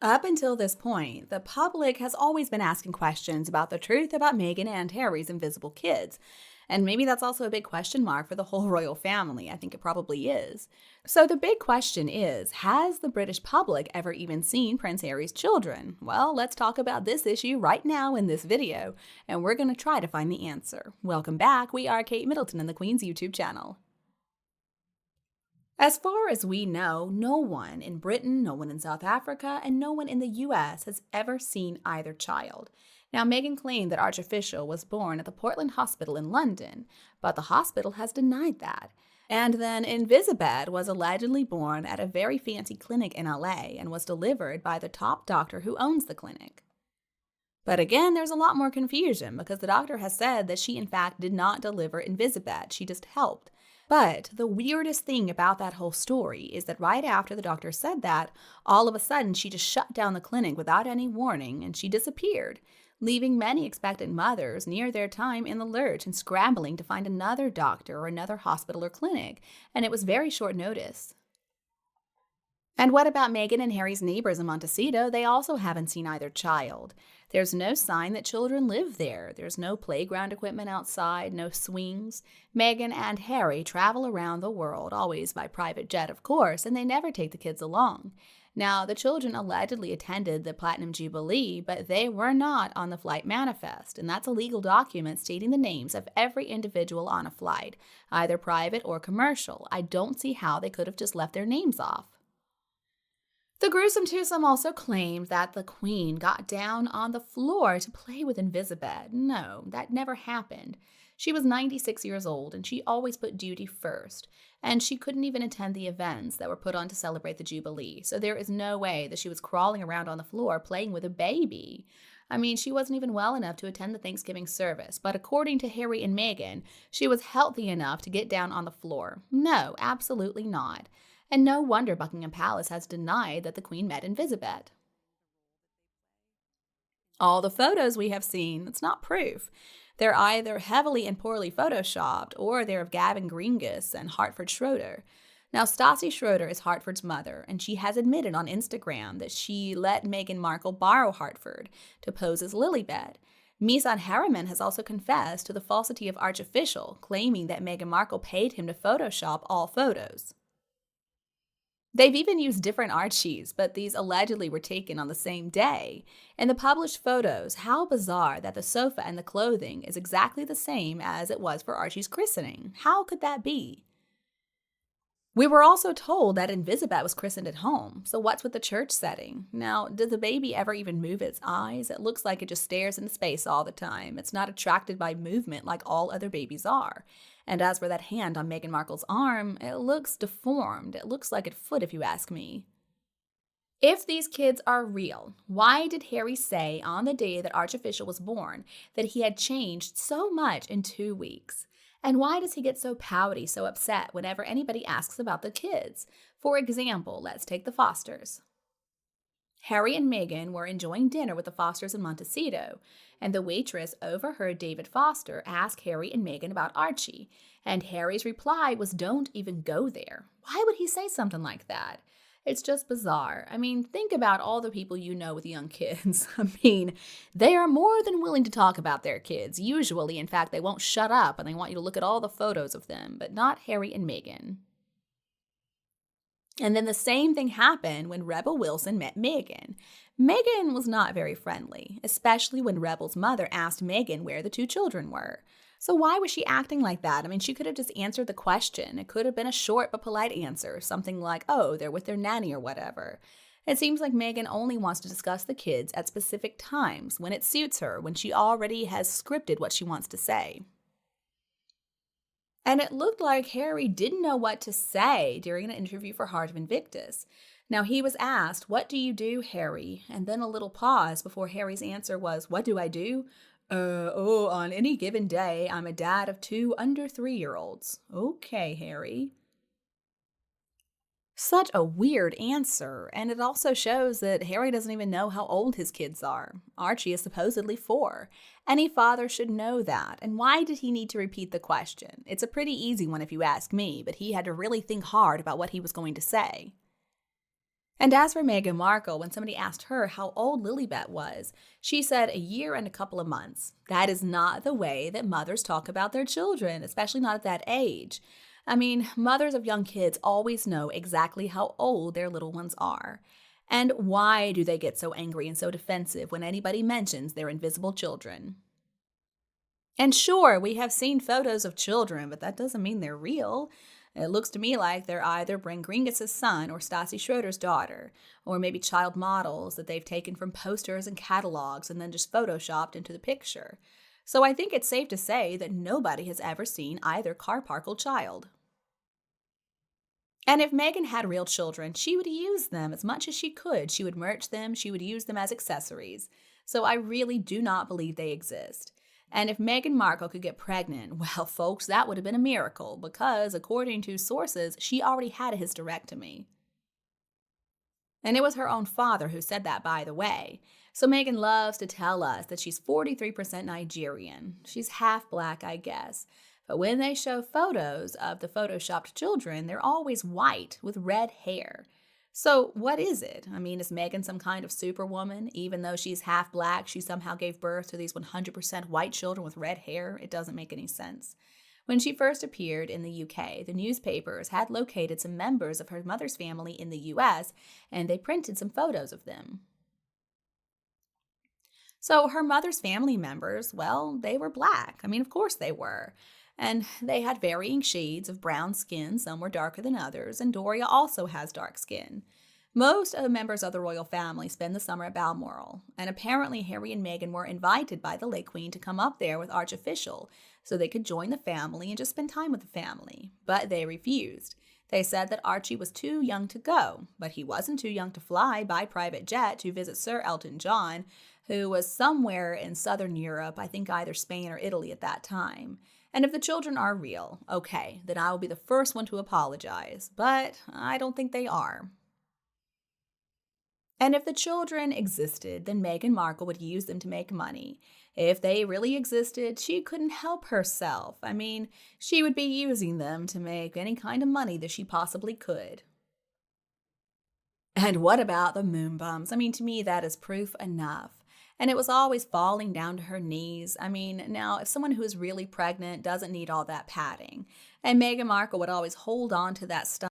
Up until this point, the public has always been asking questions about the truth about Meghan and Harry's invisible kids. And maybe that's also a big question mark for the whole royal family. I think it probably is. So the big question is, has the British public ever even seen Prince Harry's children? Well, let's talk about this issue right now in this video, and we're going to try to find the answer. Welcome back. We are Kate Middleton and the Queen's YouTube channel. As far as we know, no one in Britain, no one in South Africa, and no one in the US has ever seen either child. Now, Meghan claimed that Archie was born at the Portland Hospital in London, but the hospital has denied that. And then Invisibed was allegedly born at a very fancy clinic in LA and was delivered by the top doctor who owns the clinic. But again, there's a lot more confusion because the doctor has said that she in fact did not deliver Invisibed, she just helped. But the weirdest thing about that whole story is that right after the doctor said that, all of a sudden she just shut down the clinic without any warning and she disappeared, leaving many expectant mothers near their time in the lurch and scrambling to find another doctor or another hospital or clinic, and it was very short notice. And what about Meghan and Harry's neighbors in Montecito? They also haven't seen either child. There's no sign that children live there. There's no playground equipment outside, no swings. Meghan and Harry travel around the world, always by private jet, of course, and they never take the kids along. Now, the children allegedly attended the Platinum Jubilee, but they were not on the flight manifest, and that's a legal document stating the names of every individual on a flight, either private or commercial. I don't see how they could have just left their names off. The gruesome twosome also claimed that the Queen got down on the floor to play with Invisibed. No, that never happened. She was 96 years old and she always put duty first, and she couldn't even attend the events that were put on to celebrate the Jubilee, so there is no way that she was crawling around on the floor playing with a baby. I mean, she wasn't even well enough to attend the Thanksgiving service, but according to Harry and Meghan, she was healthy enough to get down on the floor. No, absolutely not. And no wonder Buckingham Palace has denied that the Queen met Invisibed. All the photos we have seen, it's not proof. They're either heavily and poorly photoshopped, or they're of Gavin Greengus and Hartford Schroeder. Now, Stassi Schroeder is Hartford's mother, and she has admitted on Instagram that she let Meghan Markle borrow Hartford to pose as Lilibet. Misan Harriman has also confessed to the falsity of Archie, claiming that Meghan Markle paid him to Photoshop all photos. They've even used different Archies, but these allegedly were taken on the same day. In the published photos, how bizarre that the sofa and the clothing is exactly the same as it was for Archie's christening. How could that be? We were also told that Invisibed was christened at home, so what's with the church setting? Now, did the baby ever even move its eyes? It looks like it just stares into space all the time. It's not attracted by movement like all other babies are. And as for that hand on Meghan Markle's arm, it looks deformed. It looks like a foot, if you ask me. If these kids are real, why did Harry say on the day that Archie was born that he had changed so much in 2 weeks? And why does he get so pouty, so upset whenever anybody asks about the kids? For example, let's take the Fosters. Harry and Meghan were enjoying dinner with the Fosters in Montecito, and the waitress overheard David Foster ask Harry and Meghan about Archie, and Harry's reply was, "Don't even go there." Why would he say something like that? It's just bizarre. I mean, think about all the people you know with young kids. I mean, they are more than willing to talk about their kids. Usually, in fact, they won't shut up and they want you to look at all the photos of them, but not Harry and Meghan. And then the same thing happened when Rebel Wilson met Meghan. Meghan was not very friendly, especially when Rebel's mother asked Meghan where the 2 children were. So why was she acting like that? I mean, she could have just answered the question. It could have been a short but polite answer, something like, oh, they're with their nanny or whatever. It seems like Meghan only wants to discuss the kids at specific times, when it suits her, when she already has scripted what she wants to say. And it looked like Harry didn't know what to say during an interview for Heart of Invictus. Now, he was asked, "What do you do, Harry?" And then a little pause before Harry's answer was, "What do I do? On any given day, I'm a dad of 2 under 3-year-olds. Okay, Harry." Such a weird answer, and it also shows that Harry doesn't even know how old his kids are. Archie is supposedly 4. Any father should know that, and why did he need to repeat the question? It's a pretty easy one if you ask me, but he had to really think hard about what he was going to say. And as for Meghan Markle, when somebody asked her how old Lilibet was, she said a year and a couple of months. That is not the way that mothers talk about their children, especially not at that age. I mean, mothers of young kids always know exactly how old their little ones are. And why do they get so angry and so defensive when anybody mentions their invisible children? And sure, we have seen photos of children, but that doesn't mean they're real. It looks to me like they're either Bryn Gringis' son or Stassi Schroeder's daughter, or maybe child models that they've taken from posters and catalogs and then just photoshopped into the picture. So I think it's safe to say that nobody has ever seen either Carparkle child. And if Meghan had real children, she would use them as much as she could. She would merch them, she would use them as accessories. So I really do not believe they exist. And if Meghan Markle could get pregnant, well, folks, that would have been a miracle because, according to sources, she already had a hysterectomy. And it was her own father who said that, by the way. So Meghan loves to tell us that she's 43% Nigerian. She's half black, I guess. But when they show photos of the photoshopped children, they're always white with red hair. So what is it? I mean, is Meghan some kind of superwoman? Even though she's half black, she somehow gave birth to these 100% white children with red hair? It doesn't make any sense. When she first appeared in the UK, the newspapers had located some members of her mother's family in the US, and they printed some photos of them. So her mother's family members, well, they were black. I mean, of course they were. And they had varying shades of brown skin. Some were darker than others, and Doria also has dark skin. Most of the members of the royal family spend the summer at Balmoral, and apparently Harry and Meghan were invited by the late Queen to come up there with Archie so they could join the family and just spend time with the family. But they refused. They said that Archie was too young to go, but he wasn't too young to fly by private jet to visit Sir Elton John, who was somewhere in southern Europe, I think either Spain or Italy at that time. And if the children are real, okay, then I will be the first one to apologize, but I don't think they are. And if the children existed, then Meghan Markle would use them to make money. If they really existed, she couldn't help herself. I mean, she would be using them to make any kind of money that she possibly could. And what about the moon bumps? I mean, to me, that is proof enough. And it was always falling down to her knees. I mean, now, if someone who is really pregnant doesn't need all that padding, and Meghan Markle would always hold on to that stuff